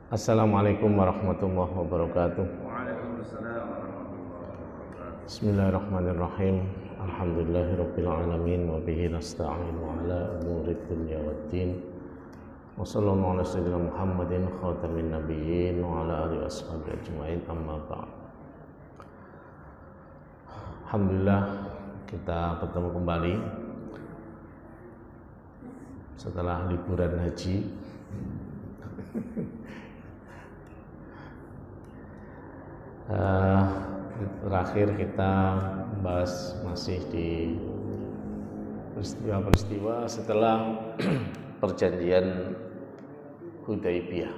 Assalamualaikum warahmatullahi wabarakatuh. Waalaikumsalam warahmatullahi wabarakatuh. Bismillahirrahmanirrahim. Alhamdulillahirabbil alamin wa bihi nasta'inu ala umurid dunya waddin. Wa sallallahu ala sayyidina Muhammadin khatamin nabiyyin wa ala alihi washabihi ajmain, amma ba'd. Alhamdulillah kita bertemu kembali setelah liburan haji. Terakhir kita membahas masih di peristiwa-peristiwa setelah perjanjian Hudaybiyah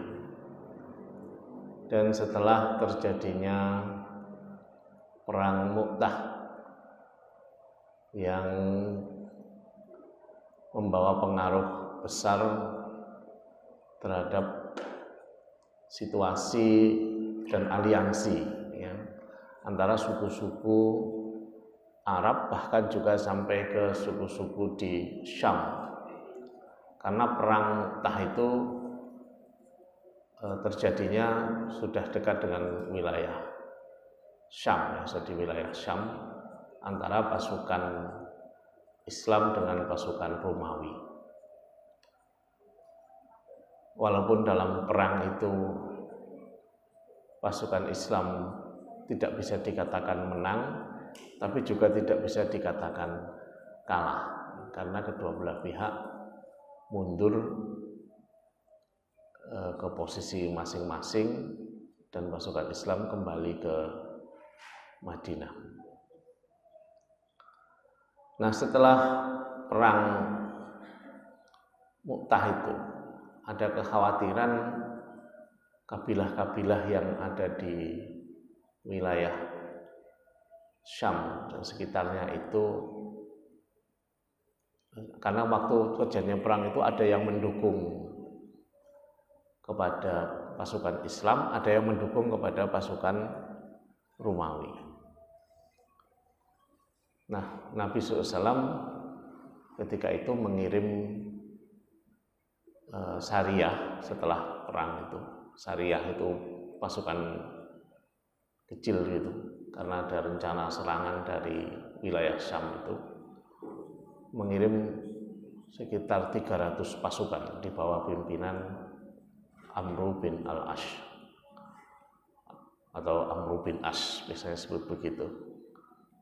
dan setelah terjadinya perang Mu'tah yang membawa pengaruh besar terhadap situasi dan aliansi antara suku-suku Arab, bahkan juga sampai ke suku-suku di Syam, karena perang Mu'tah itu terjadinya sudah dekat dengan wilayah Syam, di wilayah Syam, antara pasukan Islam dengan pasukan Romawi. Walaupun dalam perang itu pasukan Islam tidak bisa dikatakan menang, tapi juga tidak bisa dikatakan kalah, karena kedua belah pihak mundur ke posisi masing-masing dan pasukan Islam kembali ke Madinah. Nah, setelah perang Mu'tah itu ada kekhawatiran kabilah-kabilah yang ada di wilayah Syam dan sekitarnya itu, karena waktu terjadinya perang itu ada yang mendukung kepada pasukan Islam, ada yang mendukung kepada pasukan Romawi. Nah, Nabi SAW ketika itu mengirim Sariyah setelah perang itu. Sariyah itu pasukan kecil gitu, karena ada rencana serangan dari wilayah Syam itu, mengirim sekitar 300 pasukan di bawah pimpinan Amr bin al-As atau Amr bin As, biasanya disebut begitu.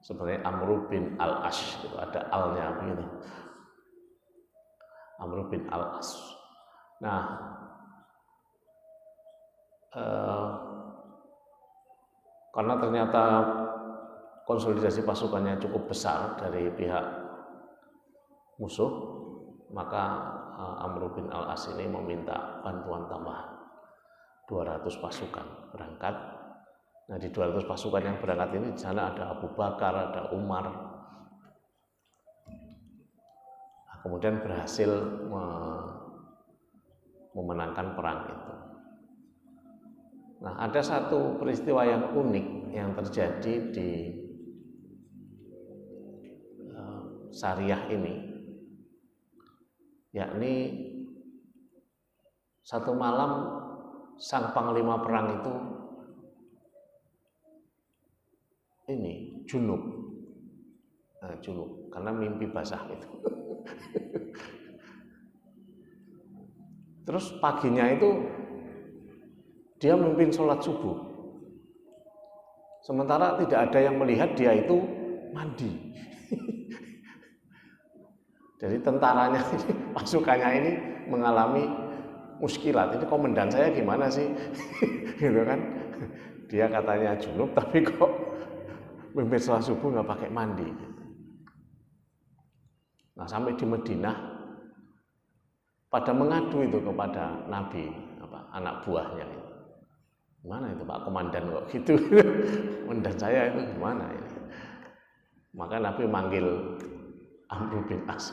Sebenarnya Amr bin al-As itu ada al-nya begitu, Amr bin al-As. Nah, karena ternyata konsolidasi pasukannya cukup besar dari pihak musuh, maka Amr bin al-As ini meminta bantuan tambahan 200 pasukan berangkat. Nah, di 200 pasukan yang berangkat ini di sana ada Abu Bakar, ada Umar. Nah, kemudian berhasil memenangkan perang itu. Nah, ada satu peristiwa yang unik yang terjadi di Sariyah ini, yakni satu malam sang panglima perang itu junub. Nah, junub karena mimpi basah itu. Terus paginya itu dia memimpin sholat subuh, sementara tidak ada yang melihat dia itu mandi. Jadi tentaranya ini, pasukannya ini mengalami muskilat. Ini komandan saya gimana sih? Gitu kan? Dia katanya junub, tapi kok memimpin sholat subuh nggak pakai mandi. Nah, sampai di Madinah pada mengadu itu kepada Nabi, anak buahnya itu. Gimana itu Pak Komandan kok gitu? Komandan saya itu gimana ini? Maka Nabi manggil Amr bin As.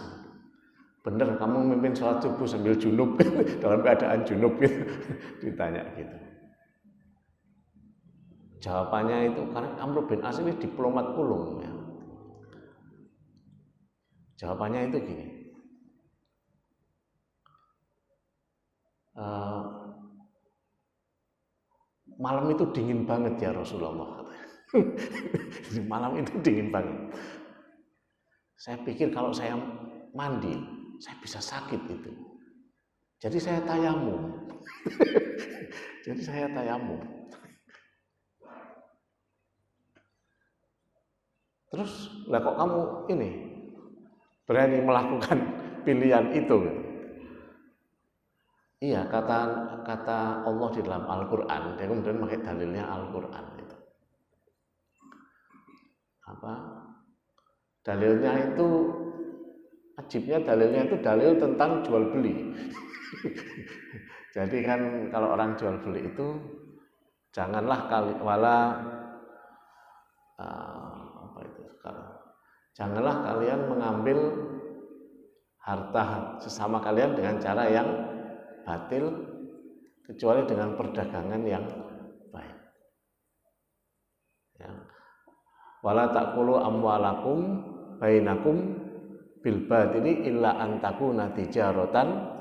Bener kamu memimpin sholat subuh sambil junub dalam keadaan junub gitu. Ditanya gitu. Jawabannya itu, karena Amr bin As ini diplomat ulung ya. Jawabannya itu gini. malam itu dingin banget ya Rasulullah. Malam itu dingin banget. Saya pikir kalau saya mandi, saya bisa sakit itu. Jadi saya tayamum. Jadi saya tayamum. Terus, lah kok kamu ini berani melakukan pilihan itu? Iya, kata Allah di dalam Al-Quran, dia kemudian pakai dalilnya Al-Quran itu. Apa? Dalilnya itu, ajibnya dalilnya itu dalil tentang jual beli. Jadi kan kalau orang jual beli itu janganlah janganlah kalian mengambil harta sesama kalian dengan cara yang batil kecuali dengan perdagangan yang baik. Ya. Wala taqulu amwalakum bainakum bil batili illa an takuna tijaratan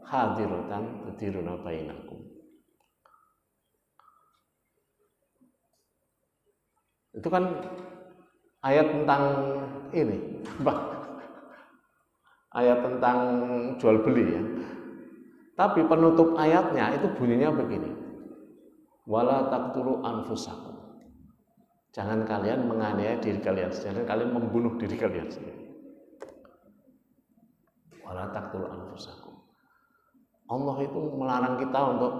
hadiratan tudiruna bainakum. Itu kan ayat tentang ini, ayat tentang jual beli ya. Tapi penutup ayatnya itu bunyinya begini. Wala taqtulu anfusakum. Jangan kalian menganiaya diri kalian sendiri, kalian membunuh diri kalian sendiri. Wala taqtulu anfusakum. Allah itu melarang kita untuk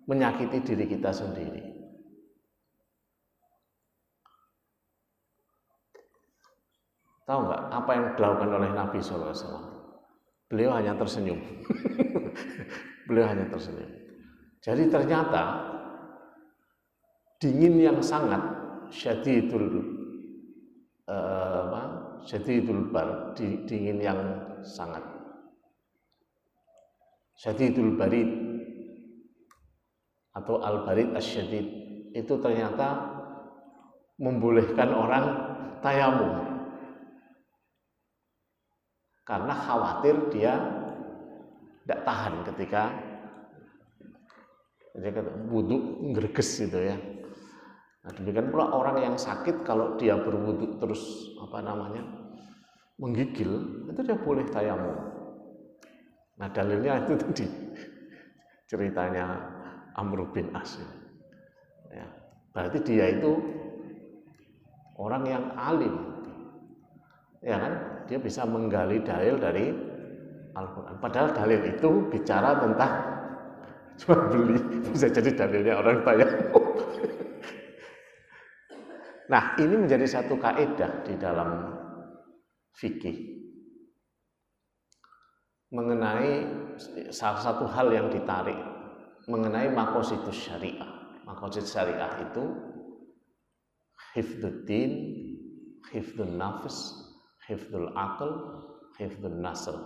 menyakiti diri kita sendiri. Tahu nggak apa yang dilakukan oleh Nabi SAW? Beliau hanya tersenyum. Beliau hanya tersenyum. Jadi ternyata dingin yang sangat syadidul bar, dingin yang sangat syadidul barid atau al-barid asyadid itu ternyata membolehkan orang tayamum. Karena khawatir dia tidak tahan ketika wudhu ngerges gitu ya. Nah, demikian pula orang yang sakit kalau dia berwudhu terus menggigil, itu dia boleh tayamum. Nah, dalilnya itu tadi ceritanya Amr bin As. Ya, berarti dia itu orang yang alim, ya kan? Dia bisa menggali dalil dari Al-Quran. Padahal dalil itu bicara tentang jual beli, bisa jadi dalilnya orang tayamum. Nah, ini menjadi satu kaidah di dalam fikih mengenai salah satu hal yang ditarik mengenai maqasidus syariah. Maqasid syariah itu hifdzuddin, hifdzun nafs, hifdzul aql, hifdzun nasl,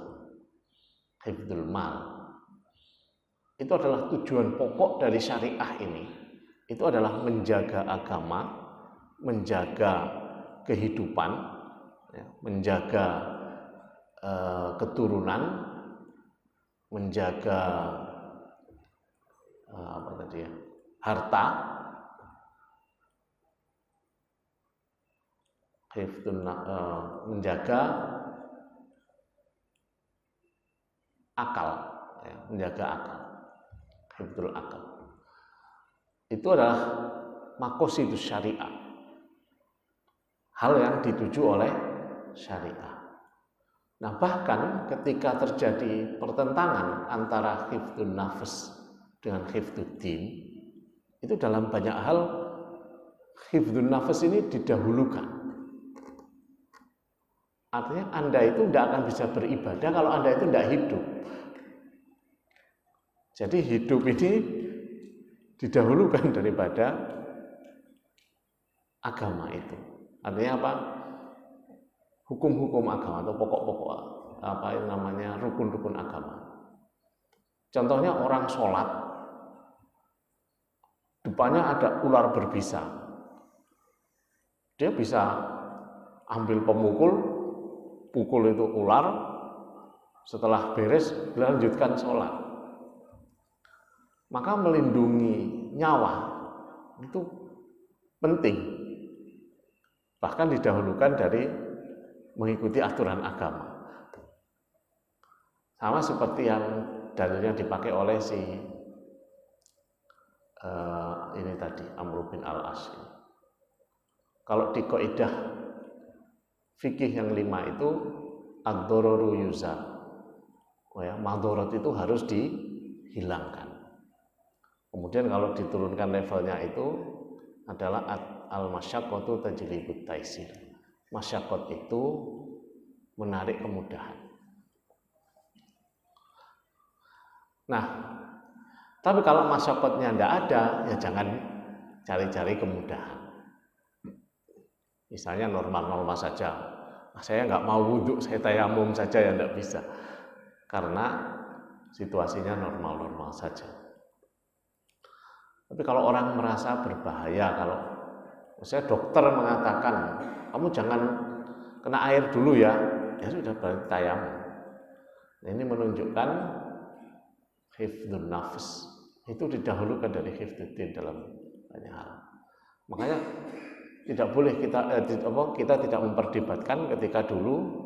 hifdzul mal. Itu adalah tujuan pokok dari syariah ini. Itu adalah menjaga agama, menjaga kehidupan, ya, menjaga keturunan, menjaga harta, menjaga akal, ya, menjaga akal, hifdzul akal. Itu adalah maqasidus syariah, hal yang dituju oleh syariah. Nah, bahkan ketika terjadi pertentangan antara hifdzun nafs dengan hifdzuddin, itu dalam banyak hal hifdzun nafs ini didahulukan. Artinya Anda itu tidak akan bisa beribadah kalau Anda itu tidak hidup. Jadi hidup ini didahulukan daripada agama itu. Artinya apa? Hukum-hukum agama atau pokok-pokok rukun-rukun agama. Contohnya orang sholat, depannya ada ular berbisa. Dia bisa ambil pemukul, pukul itu ular, setelah beres melanjutkan sholat. Maka melindungi nyawa itu penting, bahkan didahulukan dari mengikuti aturan agama. Sama seperti yang dalil yang dipakai oleh si ini tadi Amr bin Al-As. Kalau di kaidah fikih yang 5 itu ad-dararu yuzal, madharat itu harus dihilangkan. Kemudian kalau diturunkan levelnya itu adalah al-masyaqqatu tajlibut taisir. Masyaqqat itu menarik kemudahan. Nah, tapi kalau masyaqqatnya tidak ada, ya jangan cari-cari kemudahan. Misalnya normal-normal saja. Saya nggak mau wudhu, saya tayamum saja, ya tidak bisa. Karena situasinya normal-normal saja. Tapi kalau orang merasa berbahaya, kalau misalnya dokter mengatakan, kamu jangan kena air dulu ya sudah berarti tayamum. Nah, ini menunjukkan hifdzun nafs, itu didahulukan dari hifdzuddin dalam banyak hal. Makanya tidak boleh kita tidak memperdebatkan ketika dulu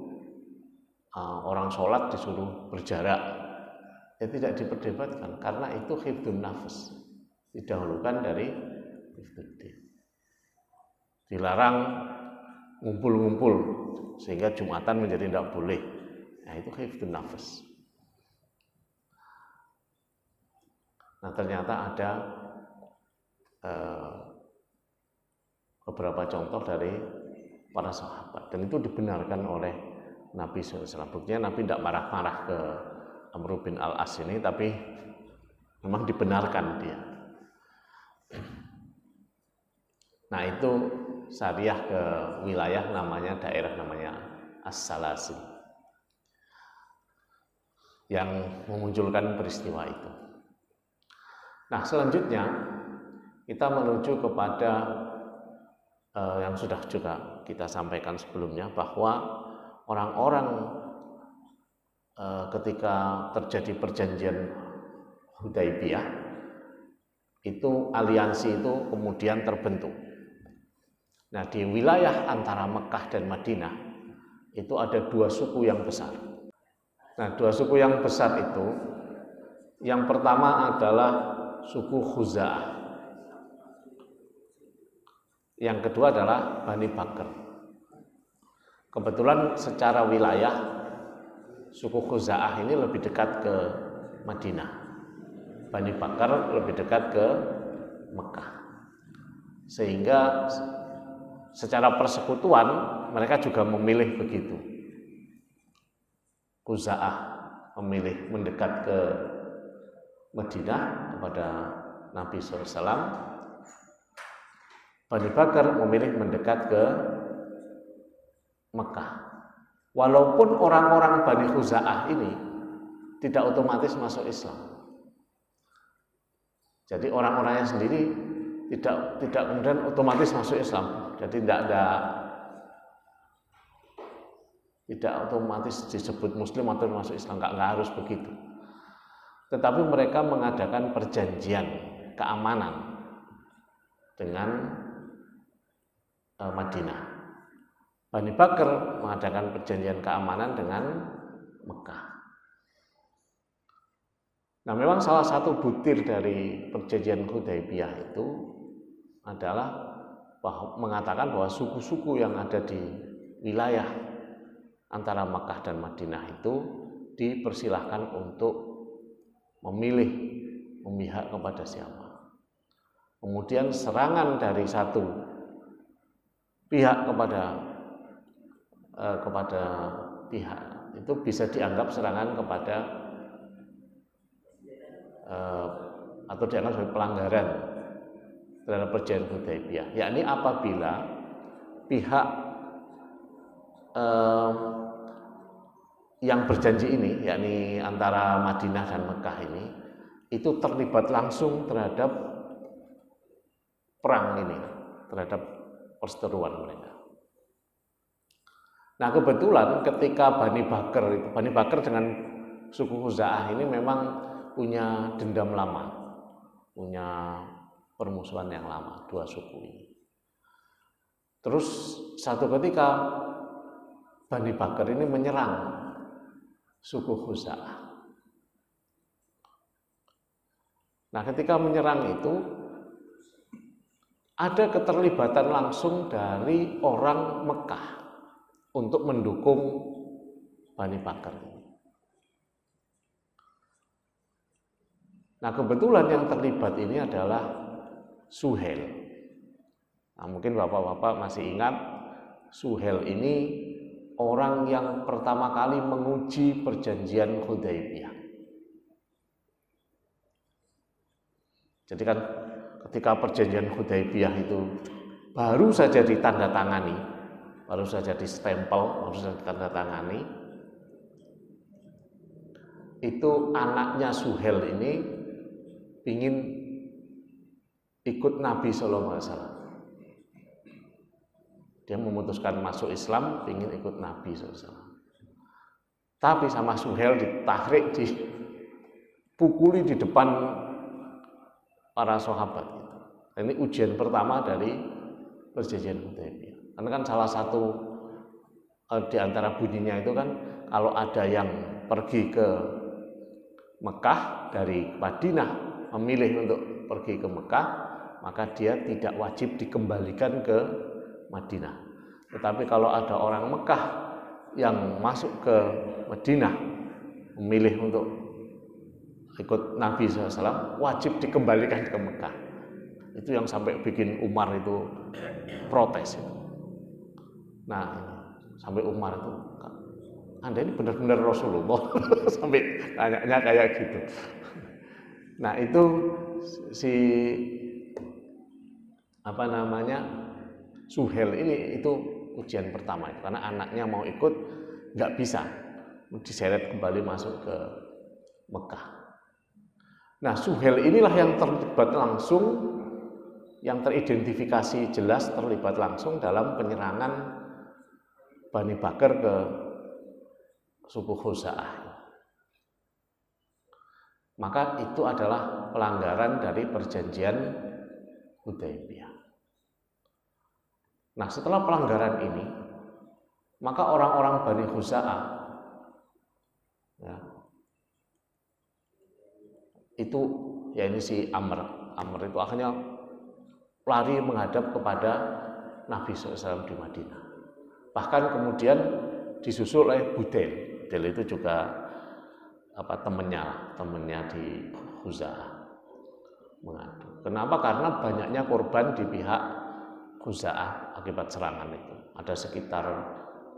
orang sholat disuruh berjarak, ya tidak diperdebatkan karena itu hifdzun nafs, didahulukan dari hifdzuddin. Dilarang ngumpul-ngumpul sehingga Jumatan menjadi tidak boleh. Nah, itu hifdzun nafs. Nah, ternyata ada beberapa contoh dari para sahabat dan itu dibenarkan oleh Nabi SAW. Buktinya Nabi tidak marah-marah ke Amr bin Al-As ini, tapi memang dibenarkan dia. Nah, itu syariah ke wilayah daerah namanya As-Salasi yang memunculkan peristiwa itu. Nah, selanjutnya kita menuju kepada yang sudah juga kita sampaikan sebelumnya, bahwa orang-orang ketika terjadi perjanjian Hudaibiyah itu aliansi itu kemudian terbentuk. Nah, di wilayah antara Mekah dan Madinah itu ada 2 suku yang besar. Nah, 2 suku yang besar itu, yang pertama adalah suku Khuza'ah, yang kedua adalah Bani Bakr. Kebetulan secara wilayah suku Khuza'ah ini lebih dekat ke Madinah, Bani Bakr lebih dekat ke Mekah, sehingga secara persekutuan mereka juga memilih begitu. Khuza'ah memilih mendekat ke Madinah kepada Nabi SAW. Bani Bakr memilih mendekat ke Mekah. Walaupun orang-orang Bani Khuza'ah ini tidak otomatis masuk Islam. Jadi orang-orangnya sendiri tidak kemudian otomatis masuk Islam. Jadi tidak otomatis disebut Muslim atau masuk Islam, nggak harus begitu. Tetapi mereka mengadakan perjanjian keamanan dengan Madinah. Bani Bakr mengadakan perjanjian keamanan dengan Mekah. Nah, memang salah satu butir dari perjanjian Hudaibiyah itu adalah mengatakan bahwa suku-suku yang ada di wilayah antara Mekah dan Madinah itu dipersilahkan untuk memilih memihak kepada siapa. Kemudian serangan dari satu pihak kepada pihak itu bisa dianggap serangan kepada atau dianggap sebagai pelanggaran terhadap perjanjian Hudaibiyah, yakni apabila pihak yang berjanji ini, yakni antara Madinah dan Mekah ini, itu terlibat langsung terhadap perang ini, terhadap perseteruan mereka. Nah, kebetulan ketika Bani Bakr dengan suku Khuza'ah ini memang punya dendam lama, punya permusuhan yang lama, dua suku ini. Terus satu ketika Bani Bakar ini menyerang suku Khuza'ah. Nah, ketika menyerang itu ada keterlibatan langsung dari orang Mekah untuk mendukung Bani Bakar. Nah, kebetulan yang terlibat ini adalah Suhail. Nah, mungkin bapak-bapak masih ingat Suhail ini orang yang pertama kali menguji perjanjian Hudaybiyah. Jadi kan ketika perjanjian Hudaybiyah itu baru saja ditandatangani, baru saja distempel, baru saja ditandatangani, itu anaknya Suhail ini ingin ikut Nabi SAW. Dia memutuskan masuk Islam, ingin ikut Nabi SAW. Tapi sama Suhail ditahrik, dipukuli di depan para sahabat. Ini ujian pertama dari perjanjian Hudaybiyah. Karena kan salah satu di antara bunyinya itu kan kalau ada yang pergi ke Mekah dari Madinah, memilih untuk pergi ke Mekah, maka dia tidak wajib dikembalikan ke Madinah. Tetapi kalau ada orang Mekah yang masuk ke Madinah, memilih untuk ikut Nabi SAW, wajib dikembalikan ke Mekah. Itu yang sampai bikin Umar itu protes. Nah, sampai Umar itu, Anda ini benar-benar Rasulullah, sampai tanya kayak gitu. Nah, itu si Suhail ini itu ujian pertama itu, karena anaknya mau ikut nggak bisa, diseret kembali masuk ke Mekah. Nah, Suhail inilah yang terlibat langsung, yang teridentifikasi jelas terlibat langsung dalam penyerangan Bani Bakar ke suku Khuza'ah. Maka itu adalah pelanggaran dari perjanjian Hudaybiyah. Nah, setelah pelanggaran ini, maka orang-orang Bani Khuza'ah itu, ya ini si Amr itu akhirnya lari menghadap kepada Nabi SAW di Madinah. Bahkan kemudian disusul oleh Budail. Budail itu juga temennya di Khuza'ah mengadu. Kenapa? Karena banyaknya korban di pihak Khuza'ah akibat serangan itu. Ada sekitar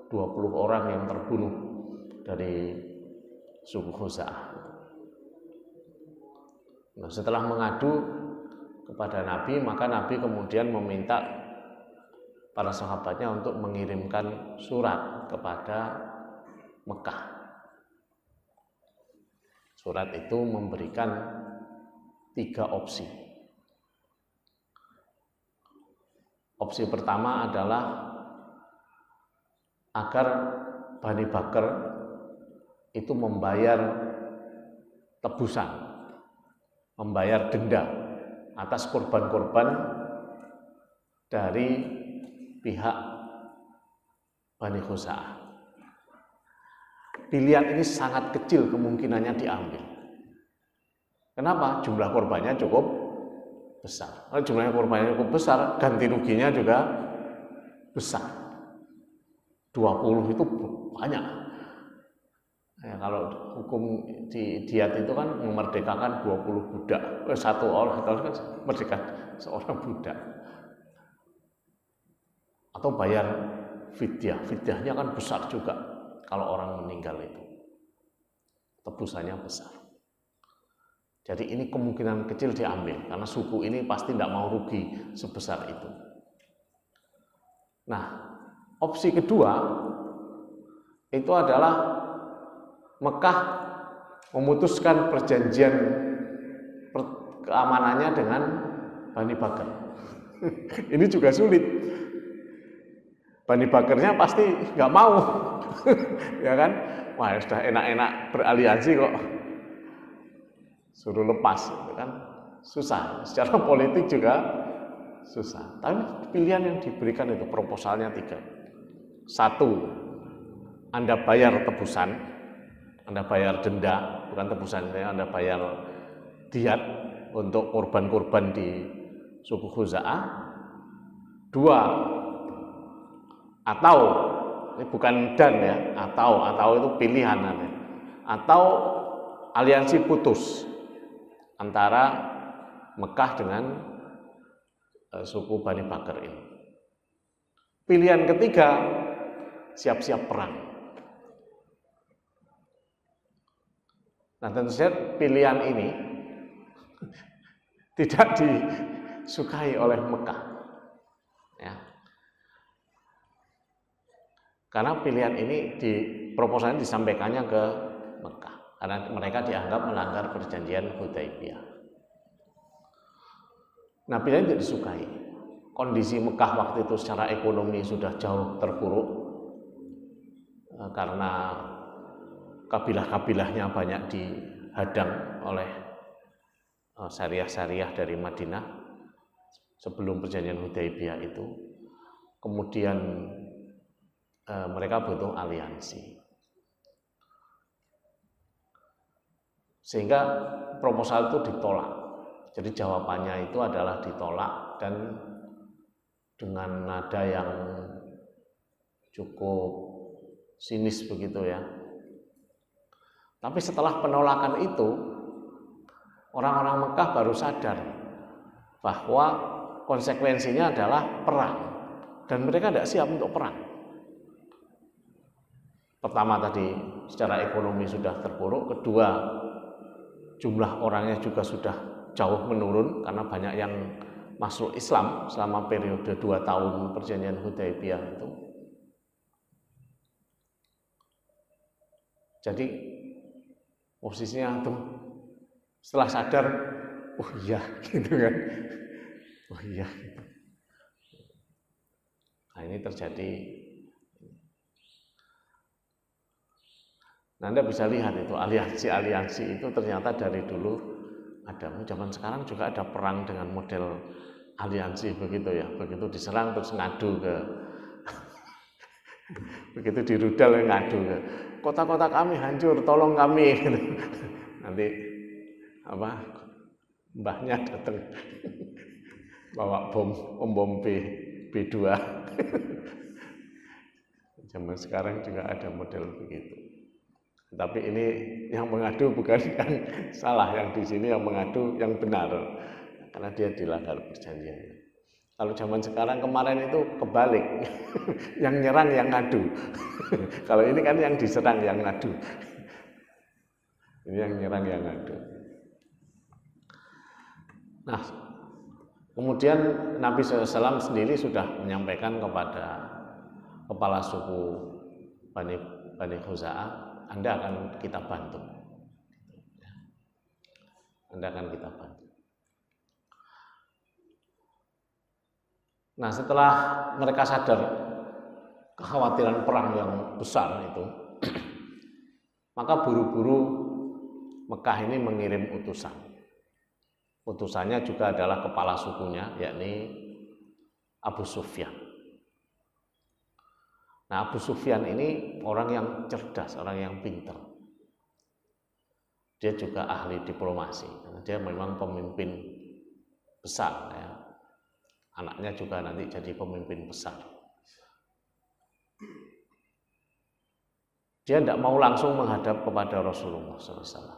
20 orang yang terbunuh dari suku Khuza'ah. Nah, setelah mengadu kepada Nabi, maka Nabi kemudian meminta para sahabatnya untuk mengirimkan surat kepada Mekah. Surat itu memberikan 3 opsi. Opsi pertama adalah agar Bani Bakar itu membayar tebusan, membayar denda atas korban-korban dari pihak Bani Khuza'ah. Pilihan ini sangat kecil kemungkinannya diambil. Kenapa? Jumlah korbannya cukup besar. Kalau jumlahnya korbannya cukup besar, ganti ruginya juga besar. 20 itu banyak. Ya, kalau hukum di Diyat itu kan memerdekakan 20 budak. Satu orang kan merdeka seorang budak. Atau bayar fidyah. Fidyahnya kan besar juga kalau orang meninggal itu. Tebusannya besar. Jadi ini kemungkinan kecil diambil karena suku ini pasti tidak mau rugi sebesar itu. Nah, opsi kedua itu adalah Mekah memutuskan perjanjian keamanannya dengan Bani Bakar. Ini juga sulit. Bani Bakarnya pasti nggak mau, ya kan? Wah, sudah enak-enak beraliansi kok, suruh lepas, gitu kan? susah. Secara politik juga susah. Tapi pilihan yang diberikan itu proposalnya 3. 1, Anda bayar tebusan, Anda bayar denda, bukan tebusan, Anda bayar diat untuk korban-korban di suku Khuza'ah. 2, atau ini bukan dan ya, atau itu pilihan nanti. Atau aliansi putus antara Mekah dengan suku Bani Bakr ini. Pilihan ketiga, siap-siap perang. Nah, tentu saja pilihan ini tidak disukai oleh Mekah. Ya. Karena pilihan ini di proposalnya disampaikannya ke Mekah, karena mereka dianggap melanggar perjanjian Hudaibiyah. Nah, pilihan tidak disukai. Kondisi Mekah waktu itu secara ekonomi sudah jauh terpuruk karena kabilah-kabilahnya banyak dihadang oleh syariah-syariah dari Madinah sebelum perjanjian Hudaibiyah itu. Kemudian mereka butuh aliansi. Sehingga proposal itu ditolak. Jadi jawabannya itu adalah ditolak dan dengan nada yang cukup sinis begitu ya. Tapi setelah penolakan itu, orang-orang Mekah baru sadar bahwa konsekuensinya adalah perang dan mereka tidak siap untuk perang. Pertama tadi secara ekonomi sudah terpuruk, kedua jumlah orangnya juga sudah jauh menurun karena banyak yang masuk Islam selama periode 2 tahun perjanjian Hudaibiyah itu. Jadi posisinya tuh setelah sadar, oh iya gitu kan, oh iya. Nah ini terjadi. Nah, Anda bisa lihat itu aliansi-aliansi itu ternyata dari dulu ada. Zaman sekarang juga ada perang dengan model aliansi begitu ya. Begitu diserang terus ngadu ke begitu dirudal ngadu ke kota-kota kami hancur, tolong kami. Nanti apa? Mbahnya datang bawa bom B2. Zaman sekarang juga ada model begitu. Tapi ini yang mengadu bukan yang salah, yang di sini yang mengadu yang benar, karena dia dilanggar perjanjian. Kalau zaman sekarang kemarin itu kebalik, yang nyerang yang ngadu. Kalau ini kan yang diserang yang ngadu. Ini yang nyerang yang ngadu. Nah, kemudian Nabi SAW sendiri sudah menyampaikan kepada kepala suku Bani Khuza'ah, Anda akan kita bantu. Anda akan kita bantu. Nah, setelah mereka sadar kekhawatiran perang yang besar itu, maka buru-buru Mekah ini mengirim utusan. Utusannya juga adalah kepala sukunya, yakni Abu Sufyan. Nah, Abu Sufyan ini orang yang cerdas, orang yang pintar. Dia juga ahli diplomasi, karena dia memang pemimpin besar. Ya. Anaknya juga nanti jadi pemimpin besar. Dia tidak mau langsung menghadap kepada Rasulullah SAW.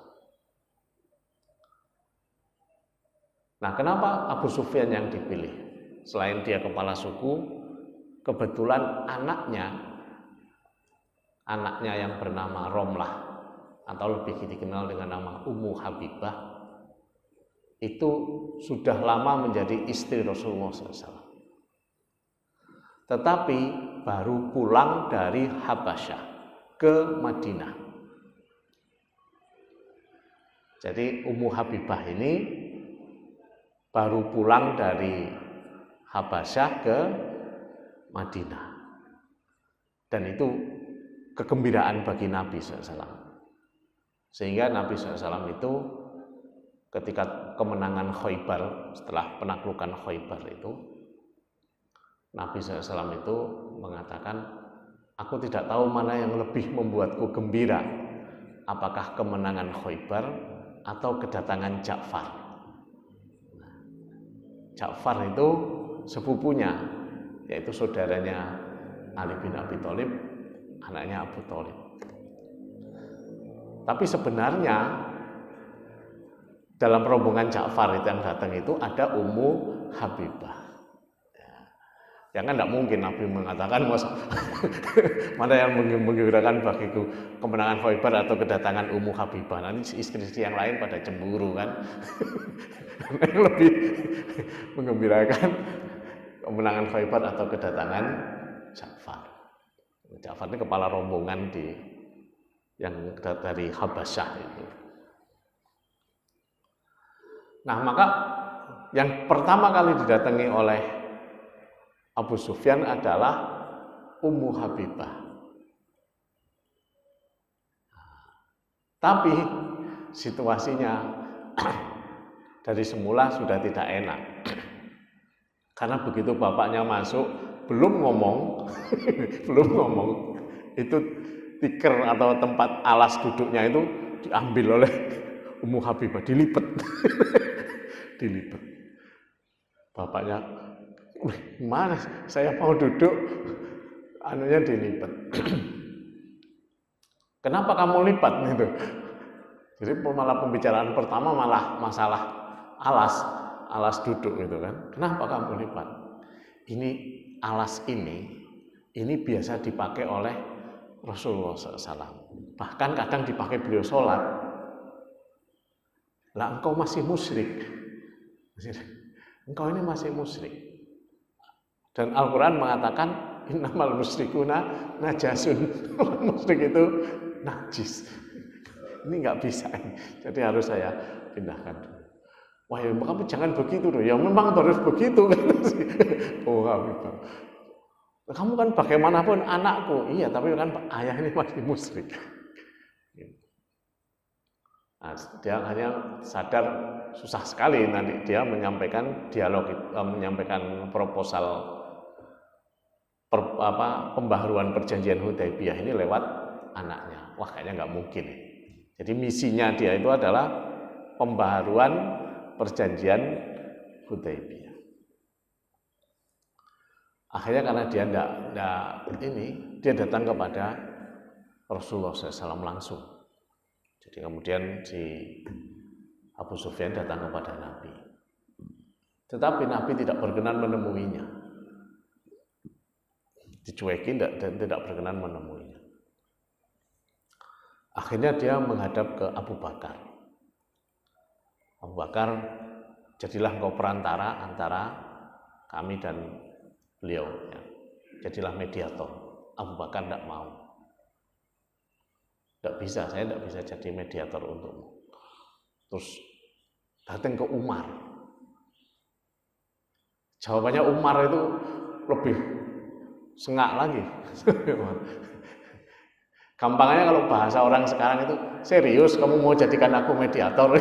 Nah, kenapa Abu Sufyan yang dipilih? Selain dia kepala suku, kebetulan anaknya yang bernama Romlah atau lebih dikenal dengan nama Ummu Habibah itu sudah lama menjadi istri Rasulullah SAW. Tetapi baru pulang dari Habasyah ke Madinah. Jadi Ummu Habibah ini baru pulang dari Habasyah ke Madinah. Dan itu kegembiraan bagi Nabi SAW. Sehingga Nabi SAW itu ketika kemenangan Khaybar, setelah penaklukan Khaybar itu, Nabi SAW itu mengatakan, aku tidak tahu mana yang lebih membuatku gembira, apakah kemenangan Khaybar atau kedatangan Ja'far. Ja'far itu sepupunya, yaitu saudaranya Ali bin Abi Thalib, anaknya Abu Thalib. Tapi sebenarnya dalam rombongan Ja'far itu yang datang itu ada Ummu Habibah. Ya kan tidak mungkin Nabi mengatakan mana yang menggembirakan bagiku, kemenangan Khaybar atau kedatangan Ummu Habibah. Nanti istri-istri yang lain pada cemburu kan. Yang lebih menggembirakan kemenangan Khaybar atau kedatangan Ja'far. Ja'far ini kepala rombongan yang dari Habasyah itu. Nah, maka yang pertama kali didatangi oleh Abu Sufyan adalah Ummu Habibah. Tapi situasinya dari semula sudah tidak enak. Karena begitu bapaknya masuk, belum ngomong, itu tikar atau tempat alas duduknya itu diambil oleh Ummu Habibah, dilipet. Bapaknya, mana saya mau duduk, anunya dilipet. Kenapa kamu lipat gitu? Jadi malah pembicaraan pertama malah masalah alas duduk gitu kan. Kenapa kamu lipat? Ini alas ini biasa dipakai oleh Rasulullah SAW. Bahkan kadang dipakai beliau sholat. Lah engkau masih musyrik. Engkau ini masih musyrik. Dan Al-Quran mengatakan innamal musyrikuna najasun. Musyrik itu najis. Ini nggak bisa. Jadi harus saya pindahkan. Wah, ya, kamu jangan begitu loh. Ya memang harus begitu. Oh, kamu kan bagaimanapun anakku. Iya, tapi kan ayah ini masih musyrik. Nah, dia hanya sadar susah sekali nanti dia menyampaikan dialog, menyampaikan proposal pembaharuan perjanjian Hudaybiyah ini lewat anaknya. Wah, kayaknya nggak mungkin. Jadi misinya dia itu adalah pembaharuan perjanjian Hudaybiyah. Akhirnya karena dia dia datang kepada Rasulullah SAW langsung. Jadi kemudian si Abu Sufyan datang kepada Nabi. Tetapi Nabi tidak berkenan menemuinya. Dicuekin dan tidak berkenan menemuinya. Akhirnya dia menghadap ke Abu Bakar. Abu Bakar, jadilah engkau perantara antara kami dan beliau. Ya. Jadilah mediator. Abu Bakar tidak mau. Tidak bisa, saya tidak bisa jadi mediator untukmu. Terus datang ke Umar. Jawabannya Umar itu lebih sengak lagi. Gampangnya kalau bahasa orang sekarang itu, serius kamu mau jadikan aku mediator?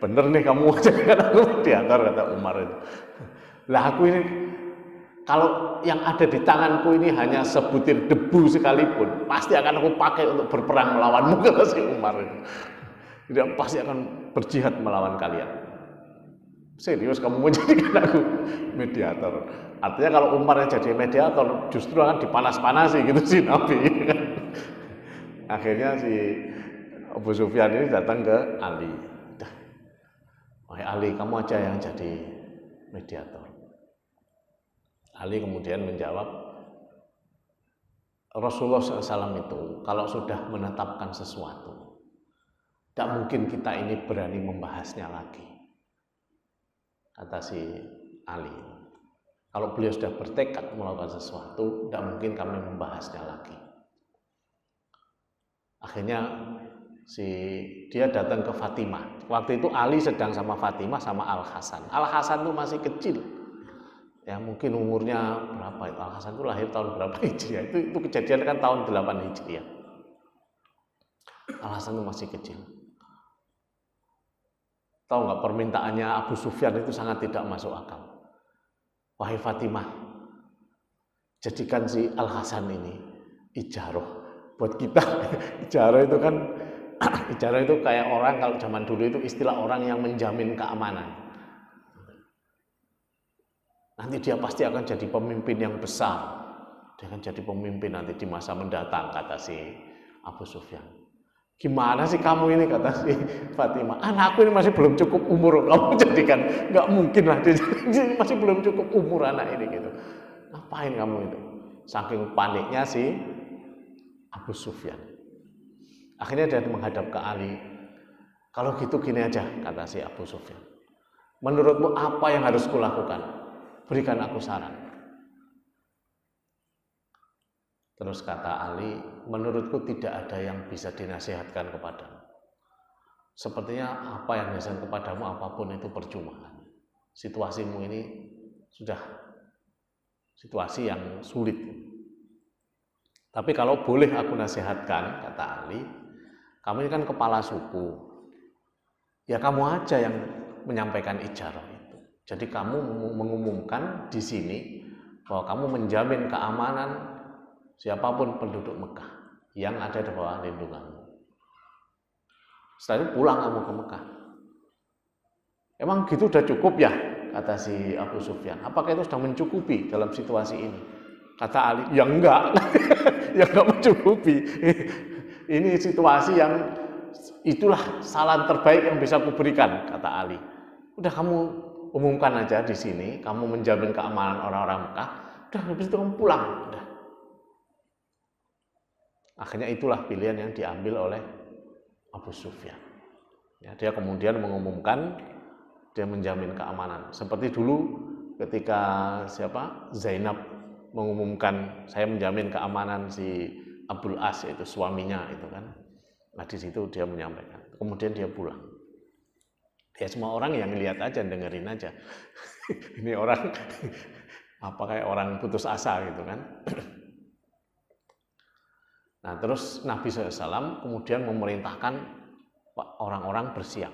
Bener nih kamu mau jadikan aku mediator, kata Umar itu. Lah aku ini, kalau yang ada di tanganku ini hanya sebutir debu sekalipun, pasti akan aku pakai untuk berperang melawanmu, kata si Umar itu. Dia pasti akan berjihad melawan kalian. Serius kamu mau jadikan aku mediator? Artinya kalau Umar yang jadi mediator justru akan dipanas-panasi gitu si Nabi. Akhirnya si Abu Sufyan ini datang ke Ali. Wahai Ali, kamu aja yang jadi mediator. Ali kemudian menjawab, Rasulullah SAW itu kalau sudah menetapkan sesuatu, tidak mungkin kita ini berani membahasnya lagi. Kata si Ali, kalau beliau sudah bertekad melakukan sesuatu, tidak mungkin kami membahasnya lagi. Akhirnya dia datang ke Fatimah. Waktu itu Ali sedang sama Fatimah sama Al-Hasan. Al-Hasan itu masih kecil. Ya mungkin umurnya berapa itu? Al-Hasan itu lahir tahun berapa Hijriah? Itu kejadian kan tahun 8 Hijriah. Al-Hasan itu masih kecil. Tahu nggak, permintaannya Abu Sufyan itu sangat tidak masuk akal. Wahai Fatimah, jadikan si Al-Hasan ini ijarah buat kita. Ijarah itu kan, ijarah itu kayak orang, kalau zaman dulu itu istilah orang yang menjamin keamanan. Nanti dia pasti akan jadi pemimpin yang besar. Dia akan jadi pemimpin nanti di masa mendatang, kata si Abu Sufyan. Gimana sih kamu ini, kata si Fatimah. Anakku ini masih belum cukup umur, kamu jadikan. Nggak mungkin lah, dia masih belum cukup umur anak ini gitu. Ngapain kamu itu? Saking paniknya si Abu Sufyan. Akhirnya dia menghadap ke Ali. Kalau gitu gini aja, kata si Abu Sufyan. Menurutmu apa yang harus kulakukan? Berikan aku saran. Terus kata Ali, menurutku tidak ada yang bisa dinasihatkan kepadamu. Sepertinya apa yang dinasihatkan kepadamu, apapun itu percuma. Situasimu ini sudah situasi yang sulit. Tapi kalau boleh aku nasihatkan, kata Ali, kamu ini kan kepala suku. Ya kamu aja yang menyampaikan ijarah itu. Jadi kamu mengumumkan di sini bahwa kamu menjamin keamanan siapapun penduduk Mekah yang ada di bawah lindunganmu. Setelah itu pulang kamu ke Mekah. Emang gitu udah cukup ya, kata si Abu Sufyan. Apakah itu sudah mencukupi dalam situasi ini? Kata Ali, ya enggak. Ya enggak mencukupi. Ini situasi yang itulah saran terbaik yang bisa kuberikan, kata Ali. Udah kamu umumkan aja di sini, kamu menjamin keamanan orang-orang Mekah. Udah, habis itu kamu pulang. Udah. Akhirnya itulah pilihan yang diambil oleh Abu Sufyan. Ya, dia kemudian mengumumkan dia menjamin keamanan. Seperti dulu ketika Zainab mengumumkan saya menjamin keamanan si Abdul As, yaitu suaminya itu kan. Nah di situ dia menyampaikan. Kemudian dia pulang. Ya semua orang yang lihat aja, dengerin aja. Ini orang apa kayak orang putus asa gitu kan. Nah terus Nabi SAW kemudian memerintahkan orang-orang bersiap.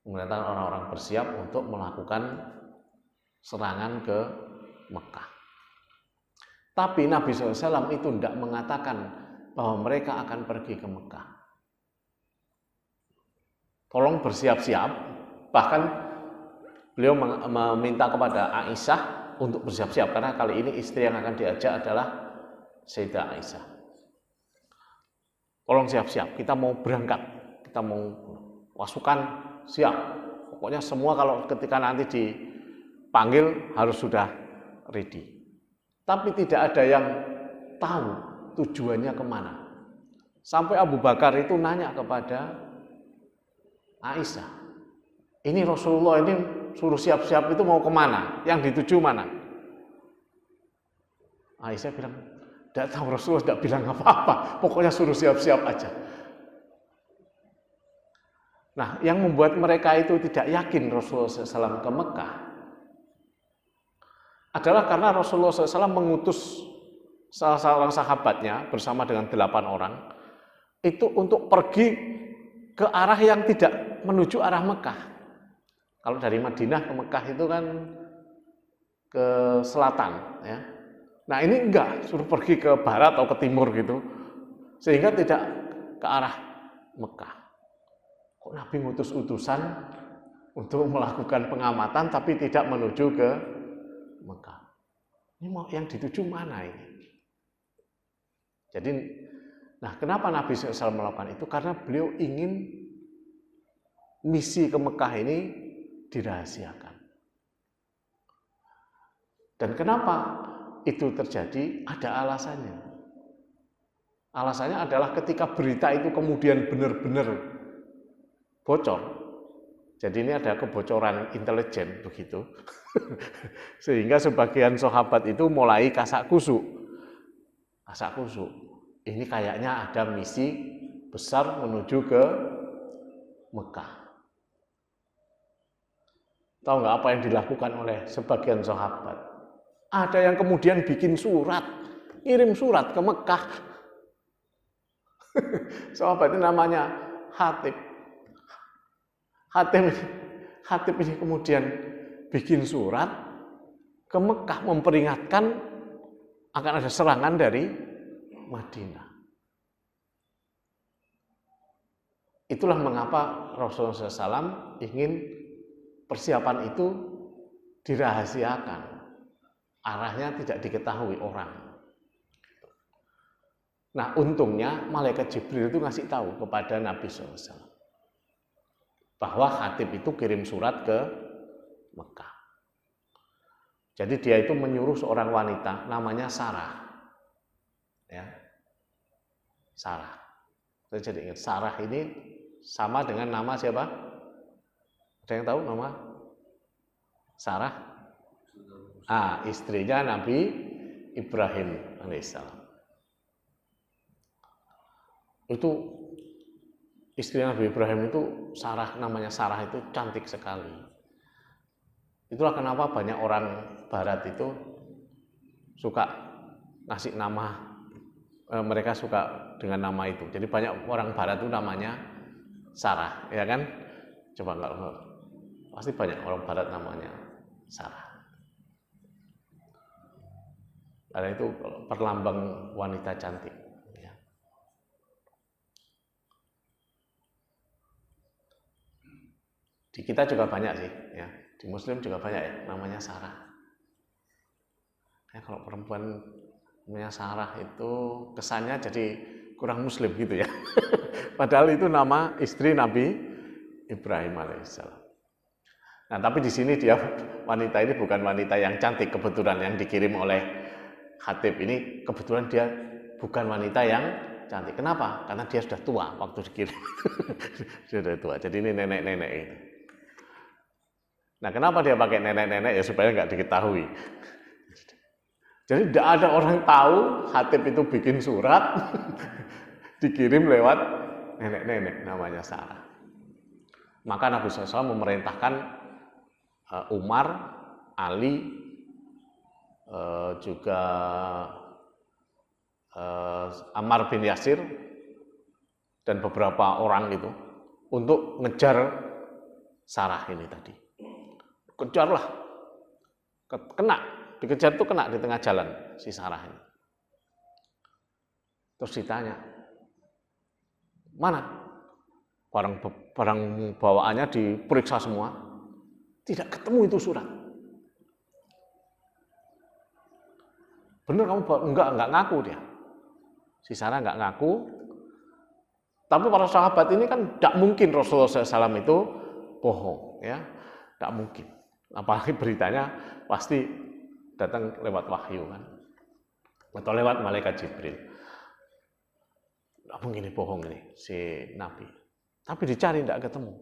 Memerintahkan orang-orang bersiap untuk melakukan serangan ke Mekah. Tapi Nabi SAW itu tidak mengatakan bahwa mereka akan pergi ke Mekah. Tolong bersiap-siap, bahkan beliau meminta kepada Aisyah untuk bersiap-siap, karena kali ini istri yang akan diajak adalah Sayyidah Aisyah. Tolong siap-siap, kita mau berangkat, kita mau pasukan siap. Pokoknya semua kalau ketika nanti dipanggil harus sudah ready. Tapi tidak ada yang tahu tujuannya kemana. Sampai Abu Bakar itu nanya kepada Aisyah, ini Rasulullah ini suruh siap-siap itu mau kemana? Yang dituju mana? Aisyah bilang, tidak tahu, Rasulullah tidak bilang apa-apa, pokoknya suruh siap-siap aja. Nah, yang membuat mereka itu tidak yakin Rasulullah SAW ke Mekah adalah karena Rasulullah SAW mengutus salah seorang sahabatnya bersama dengan 8 orang itu untuk pergi ke arah yang tidak menuju arah Mekah. Kalau dari Madinah ke Mekah itu kan ke selatan, ya. Nah ini enggak, suruh pergi ke barat atau ke timur gitu, sehingga tidak ke arah Mekah. Kok Nabi ngutus utusan untuk melakukan pengamatan tapi tidak menuju ke Mekah? Ini mau yang dituju mana ini? Jadi, nah kenapa Nabi SAW melakukan itu? Karena beliau ingin misi ke Mekah ini dirahasiakan. Dan kenapa itu terjadi? Ada alasannya. Alasannya adalah ketika berita itu kemudian benar-benar bocor. Jadi ini ada kebocoran intelijen begitu. Sehingga sebagian sahabat itu mulai kasak kusuk. Kasak kusuk. Ini kayaknya ada misi besar menuju ke Mekah. Tahu nggak apa yang dilakukan oleh sebagian sahabat? Ada yang kemudian bikin surat, kirim surat ke Mekah. Sahabat itu namanya Hatib. Khatib ini kemudian bikin surat ke Mekah memperingatkan akan ada serangan dari Madinah. Itulah mengapa Rasulullah SAW ingin persiapan itu dirahasiakan. Arahnya tidak diketahui orang. Nah, untungnya malaikat Jibril itu ngasih tahu kepada Nabi SAW bahwa Khatib itu kirim surat ke Mekah. Jadi dia itu menyuruh seorang wanita namanya Sarah. Ya. Sarah. Saya jadi ingat Sarah ini sama dengan nama siapa? Ada yang tahu nama Sarah? Istrinya Nabi Ibrahim alaihissalam. Itu istri Nabi Ibrahim itu Sarah, namanya Sarah itu cantik sekali. Itulah kenapa banyak orang Barat itu suka ngasih nama, mereka suka dengan nama itu. Jadi banyak orang Barat itu namanya Sarah, ya kan? Coba enggak, pasti banyak orang Barat namanya Sarah. Karena itu perlambang wanita cantik. Di kita juga banyak sih, ya. Di Muslim juga banyak ya, namanya Sarah. Ya, kalau perempuan namanya Sarah itu kesannya jadi kurang Muslim gitu ya. Padahal itu nama istri Nabi Ibrahim alaihissalam. Nah, tapi di sini dia wanita ini bukan wanita yang cantik, kebetulan yang dikirim oleh Khatib ini kebetulan dia bukan wanita yang cantik. Kenapa? Karena dia sudah tua waktu dikirim. Dia sudah tua. Jadi ini nenek-nenek itu. Nah, kenapa dia pakai nenek-nenek? Ya supaya nggak diketahui. Jadi tidak ada orang tahu Khatib itu bikin surat dikirim lewat nenek-nenek namanya Sarah. Maka Nabi SAW memerintahkan Umar, Ali, juga Ammar bin Yasir dan beberapa orang itu untuk ngejar Sarah ini tadi. Kejarlah, dikejar itu kena di tengah jalan si Sarah ini. Terus ditanya, mana barang bawaannya, diperiksa semua, tidak ketemu itu surat. Bener kamu enggak ngaku dia. Si Sarah enggak ngaku. Tapi para sahabat ini kan tidak mungkin Rasulullah SAW itu bohong, ya, tidak mungkin. Apalagi beritanya pasti datang lewat wahyu kan, atau lewat malaikat Jibril. Tidak mungkin ini bohong ini si Nabi. Tapi dicari tidak ketemu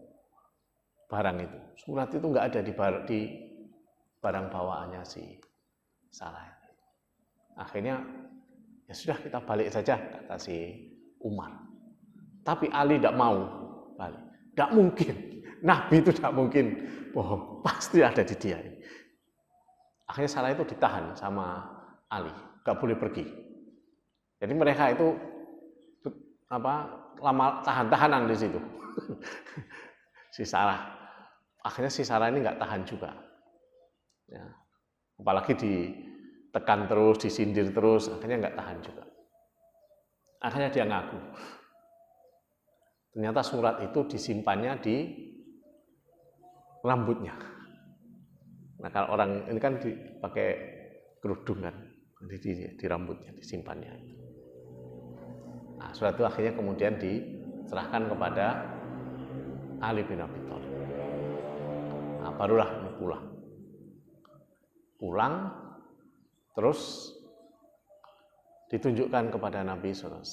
barang itu. Surat itu nggak ada di barang bawaannya si Sarah. Akhirnya ya sudah, kita balik saja, kata si Umar. Tapi Ali tidak mau balik. Tidak mungkin. Nabi itu tidak mungkin bohong. Pasti ada di dia. Akhirnya Sarah itu ditahan sama Ali, nggak boleh pergi. Jadi mereka itu lama tahan-tahanan di situ. Si Sarah. Akhirnya si Sarah ini nggak tahan juga. Ya. Apalagi ditekan terus, disindir terus, akhirnya nggak tahan juga. Akhirnya dia ngaku. Ternyata surat itu disimpannya di rambutnya. Nah, kalau orang ini kan dipakai kerudung kan, di rambutnya disimpannya. Nah, surat itu akhirnya kemudian diserahkan kepada Ali bin Abi Thalib. Nah, barulah pulang, terus ditunjukkan kepada Nabi SAW.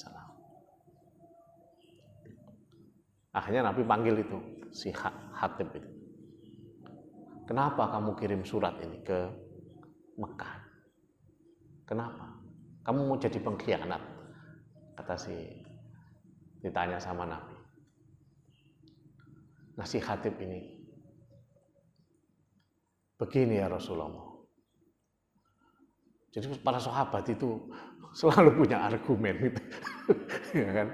Akhirnya Nabi panggil itu si Khatib itu. Kenapa kamu kirim surat ini ke Mekah? Kenapa? Kamu mau jadi pengkhianat? Kata ditanya sama Nabi. Nah, si Khatib ini, begini ya Rasulullah. Jadi para sahabat itu selalu punya argumen gitu. Ya kan?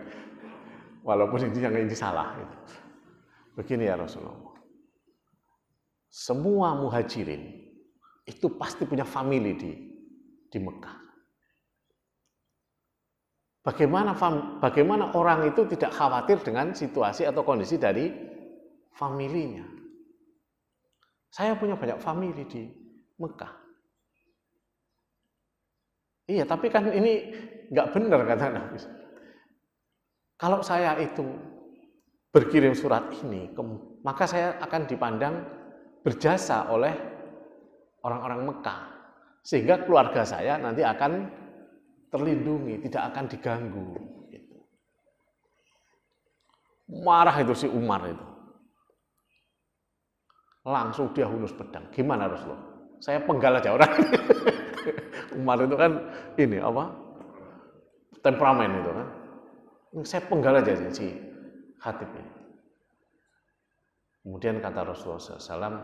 Walaupun ini yang ini salah gitu. Begini ya Rasulullah. semua muhajirin itu pasti punya family di Mekah. Bagaimana orang itu tidak khawatir dengan situasi atau kondisi dari familinya? Saya punya banyak family di Mekah. Iya, tapi kan ini nggak benar kata Nabi. Kalau saya itu berkirim surat ini, maka saya akan dipandang berjasa oleh orang-orang Mekah, sehingga keluarga saya nanti akan terlindungi, tidak akan diganggu. Marah itu si Umar itu, langsung dia hulus pedang. Gimana Rasulullah? Saya penggal aja orang. Umar itu kan ini apa? Temperamen itu kan. Saya penggal aja si Khatib ini. Kemudian kata Rasulullah SAW,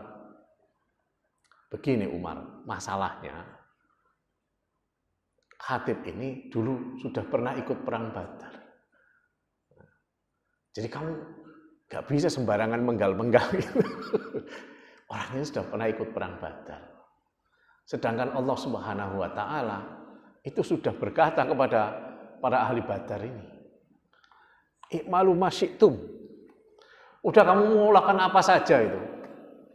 begini Umar, masalahnya Khatib ini dulu sudah pernah ikut perang Badar. Jadi kamu gak bisa sembarangan menggal-menggal gitu. Orangnya sudah pernah ikut perang Badar. Sedangkan Allah Subhanahu wa Ta'ala itu sudah berkata kepada para ahli Badar ini, "I'malu ma syi'tum." Udah kamu mau lakukan apa saja itu,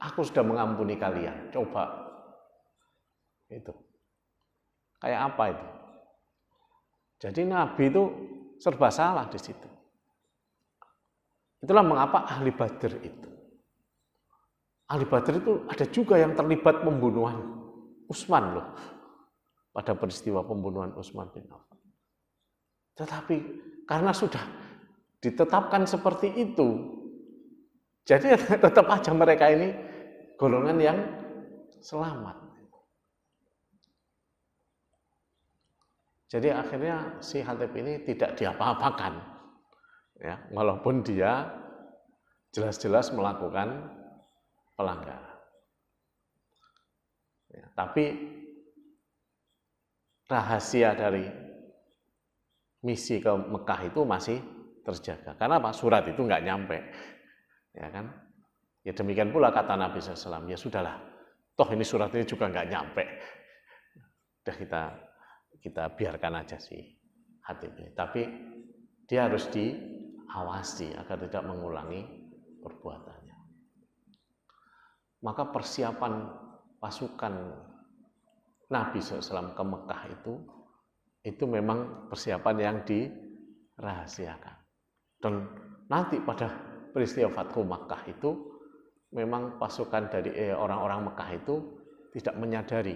aku sudah mengampuni kalian. Coba itu kayak apa itu? Jadi Nabi itu serba salah di situ. Itulah mengapa ahli Badar itu. Ahli Badar itu ada juga yang terlibat pembunuhan Utsman loh, pada peristiwa pembunuhan Utsman bin Affan. Tetapi karena sudah ditetapkan seperti itu, jadi tetap aja mereka ini golongan yang selamat. Jadi akhirnya si Khatib ini tidak diapa-apakan, ya, walaupun dia jelas-jelas melakukan pelanggaran. Ya, tapi rahasia dari misi ke Mekah itu masih terjaga. Karena apa? Surat itu nggak nyampe, ya kan? Ya demikian pula kata Nabi SAW. Ya sudahlah, toh ini surat ini juga nggak nyampe. Udah kita biarkan aja sih Khatib ini. Tapi dia harus diawasi agar tidak mengulangi perbuatannya. Maka persiapan pasukan Nabi SAW ke Mekah itu memang persiapan yang dirahasiakan. Dan nanti pada peristiwa Fathu Makkah itu memang pasukan dari orang-orang Mekah itu tidak menyadari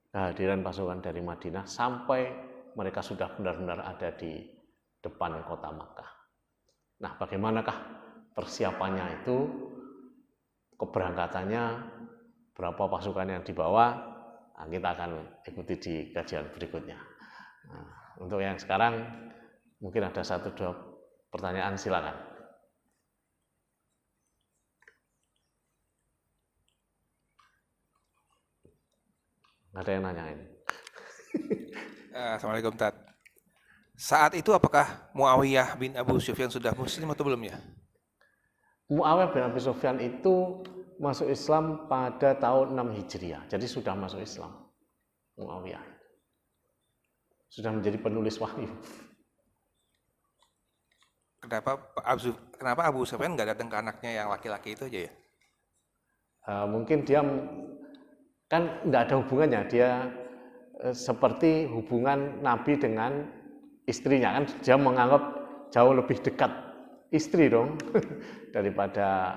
kehadiran pasukan dari Madinah sampai mereka sudah benar-benar ada di depan kota Makkah. Nah, bagaimanakah persiapannya itu, keberangkatannya, berapa pasukan yang dibawa, nah, kita akan ikuti di kajian berikutnya. Nah, untuk yang sekarang mungkin ada 1-2 pertanyaan, silakan. Ada yang nanyain. Assalamualaikum Tat. Saat itu apakah Muawiyah bin Abu Sufyan sudah muslim atau belum ya? Muawiyah bin Abi Sufyan itu masuk Islam pada tahun 6 Hijriah. Jadi sudah masuk Islam. Muawiyah sudah menjadi penulis wahyu. Kenapa Abu Sufyan nggak datang ke anaknya yang laki-laki itu aja ya? Mungkin dia kan nggak ada hubungannya. Dia seperti hubungan Nabi dengan istrinya, kan dia menganggap jauh lebih dekat istri dong daripada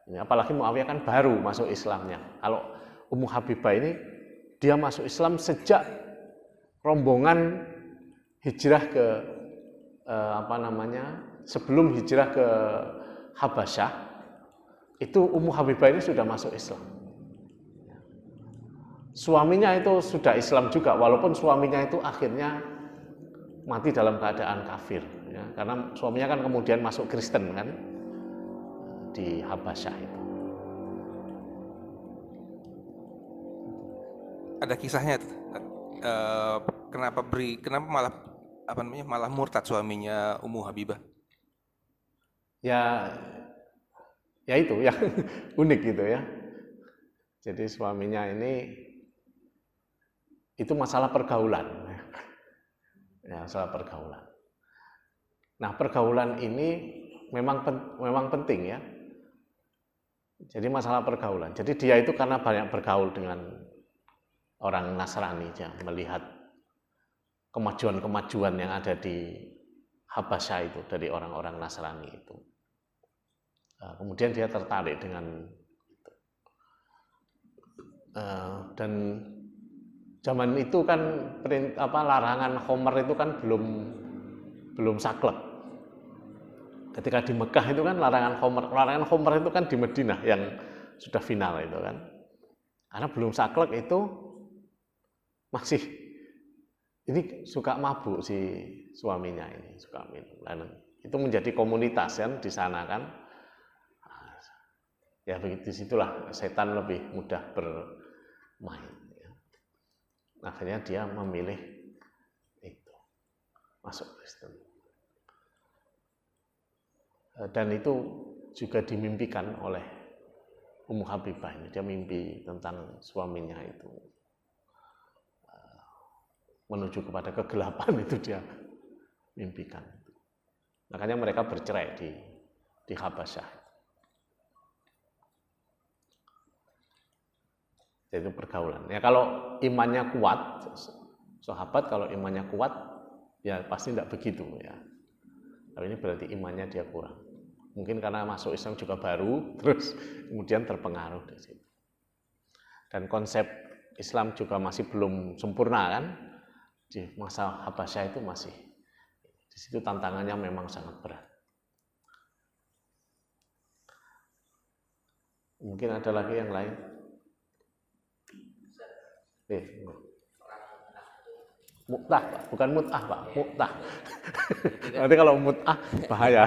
ini. Apalagi Muawiyah kan baru masuk Islamnya. Kalau Ummu Habibah ini dia masuk Islam sejak rombongan hijrah ke sebelum hijrah ke Habasyah, itu Ummu Habibah ini sudah masuk Islam. Suaminya itu sudah Islam juga, walaupun suaminya itu akhirnya mati dalam keadaan kafir, ya, karena suaminya kan kemudian masuk Kristen kan di Habasyah itu. Ada kisahnya, kenapa malah murtad suaminya Ummu Habibah? Ya itu yang unik gitu ya. Jadi suaminya ini itu masalah pergaulan. Ya, masalah pergaulan. Nah, pergaulan ini memang penting ya. Jadi masalah pergaulan. Jadi dia itu karena banyak bergaul dengan orang Nasrani, ya, melihat kemajuan-kemajuan yang ada di Habasyah itu dari orang-orang Nasrani itu. Kemudian dia tertarik dengan itu. Dan zaman itu kan larangan khamr itu kan belum saklek. Ketika di Mekah itu kan larangan khamr itu kan di Madinah yang sudah final itu kan. Karena belum saklek itu masih ini suka mabuk si suaminya ini, suka minum. Dan itu menjadi komunitas kan di sana kan. Ya begitu, disitulah setan lebih mudah bermain. Ya. Akhirnya dia memilih itu masuk Kristen. Dan itu juga dimimpikan oleh Ummu Habibah ini. Dia mimpi tentang suaminya itu menuju kepada kegelapan, itu dia mimpikan. Makanya mereka bercerai di Habasyah. Itu pergaulan. Ya kalau imannya kuat, sahabat kalau imannya kuat, ya pasti tidak begitu ya. Tapi ini berarti imannya dia kurang. Mungkin karena masuk Islam juga baru, terus kemudian terpengaruh dari situ. Dan konsep Islam juga masih belum sempurna kan. Di masa Habasyah itu masih, di situ tantangannya memang sangat berat. Mungkin ada lagi yang lain. Mu'tah, Pak. Bukan mut'ah, Pak. Mu'tah. Nanti kalau mut'ah bahaya.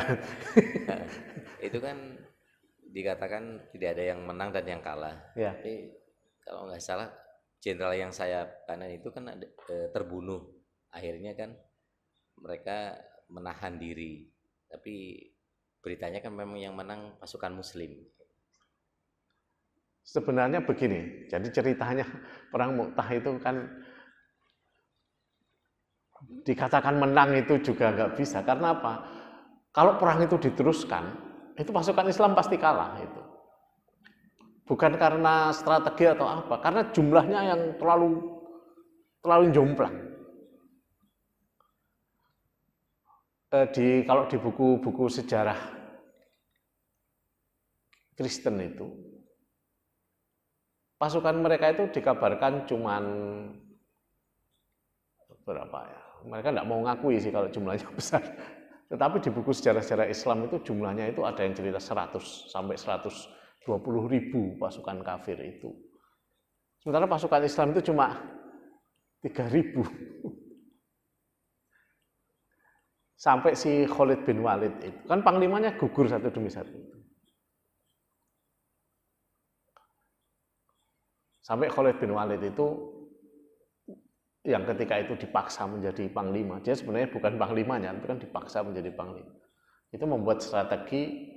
Itu kan dikatakan tidak ada yang menang dan yang kalah. Ya. Tapi kalau nggak salah jenderal yang saya kanan itu kan terbunuh. Akhirnya kan mereka menahan diri. Tapi beritanya kan memang yang menang pasukan Muslim. Sebenarnya begini, jadi ceritanya perang Mu'tah itu kan dikatakan menang itu juga nggak bisa. Karena apa? Kalau perang itu diteruskan, itu pasukan Islam pasti kalah itu. Bukan karena strategi atau apa, karena jumlahnya yang terlalu jomplang. Kalau di buku-buku sejarah Kristen itu, pasukan mereka itu dikabarkan cuman berapa ya? Mereka tidak mau ngakui sih kalau jumlahnya besar. Tetapi di buku sejarah-sejarah Islam itu jumlahnya itu ada yang cerita 100 sampai 120.000 pasukan kafir itu. Sementara pasukan Islam itu cuma 3.000. Sampai si Khalid bin Walid itu kan panglimanya gugur satu demi satu. Sampai Khalid bin Walid itu yang ketika itu dipaksa menjadi panglima, dia sebenarnya bukan panglimanya, tapi kan dipaksa menjadi panglima. Itu membuat strategi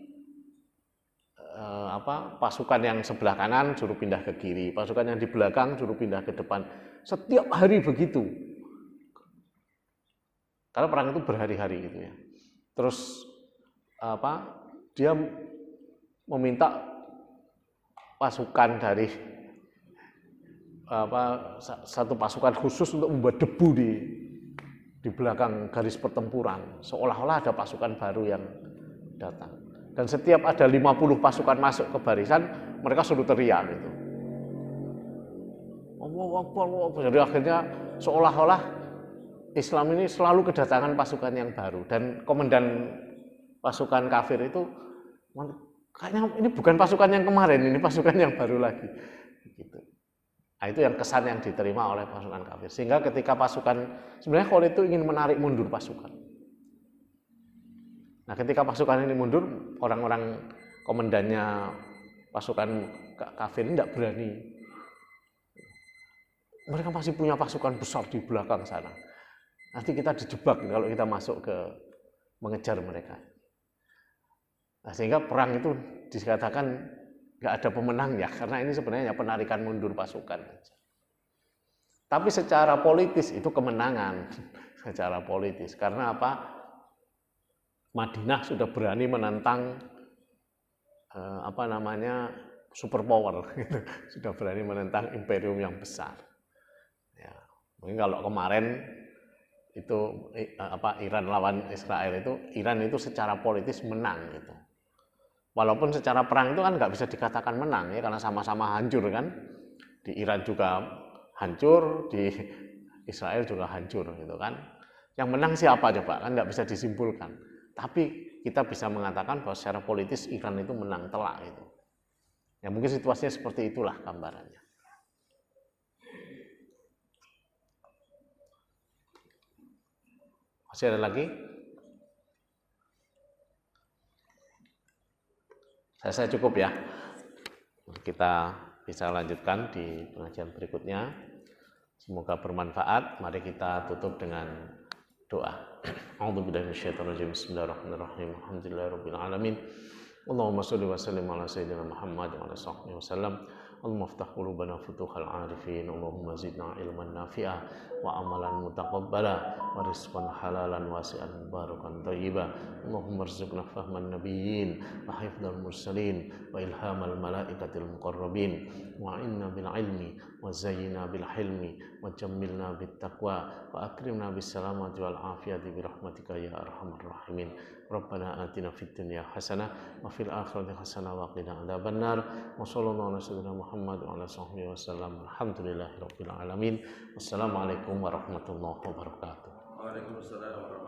pasukan yang sebelah kanan suruh pindah ke kiri, pasukan yang di belakang suruh pindah ke depan. Setiap hari begitu. Karena perang itu berhari-hari gitu ya. Terus dia meminta pasukan dari satu pasukan khusus untuk membuat debu di belakang garis pertempuran, seolah-olah ada pasukan baru yang datang. Dan setiap ada 50 pasukan masuk ke barisan, mereka suruh teriak gitu. Allahu Akbar, Allahu Akbar. Jadi akhirnya seolah-olah Islam ini selalu kedatangan pasukan yang baru, dan komandan pasukan kafir itu kayaknya ini bukan pasukan yang kemarin, ini pasukan yang baru lagi. Gitu. Nah, itu yang kesan yang diterima oleh pasukan kafir. Sehingga ketika sebenarnya Khalid itu ingin menarik mundur pasukan. Nah, ketika pasukan ini mundur, orang-orang komandannya pasukan kafir ini tidak berani. Mereka masih punya pasukan besar di belakang sana. Nanti kita dijebak kalau kita masuk ke mengejar mereka. Nah, sehingga perang itu dikatakan nggak ada pemenangnya, karena ini sebenarnya penarikan mundur pasukan. Tapi secara politis itu kemenangan, secara politis. Karena apa? Madinah sudah berani menantang superpower, gitu. Sudah berani menentang imperium yang besar. Ya, mungkin kalau kemarin itu Iran lawan Israel itu, Iran itu secara politis menang gitu. Walaupun secara perang itu kan nggak bisa dikatakan menang ya, karena sama-sama hancur kan. Di Iran juga hancur, di Israel juga hancur gitu kan. Yang menang siapa coba? Kan nggak bisa disimpulkan. Tapi kita bisa mengatakan bahwa secara politis Iran itu menang telak gitu. Ya mungkin situasinya seperti itulah gambarannya. Masih ada lagi? Saya cukup ya. Kita bisa lanjutkan di pengajian berikutnya. Semoga bermanfaat. Mari kita tutup dengan doa. A'udzubillahi minasyaitonirrajim. Bismillahirrahmanirrahim. Alhamdulillahirabbil alamin. Allahumma shalli wa sallim ala sayyidina Muhammad wa ala sahbihi wasallam. Allahumma iftah qulubana futuhal arifin. Allahumma zidna ilman nafi'a wa amalan mutaqabbala wa rizqan halalan wasi'an mubarakan thayyiba. Allahumma rzuqna fahman nabiyyin wa hifdzal mursalin wa ilhamal malaikatil muqarrabin wa inna bil ilmi wa zayyina bil hilmi wa jammilna bit taqwa wa akrimna bis salamati wal afiyati bi rahmatika ya arhamar rahimin. Rabbana atina fid dunya hasanah wa fil akhirati hasanah wa qina adzabannar. Wa sallallahu ala sayyidina Muhammad wa ala sahbihi wasallam. Alhamdulillahirabbil alamin. Wassalamualaikum warahmatullahi wabarakatuh. Waalaikumsalam.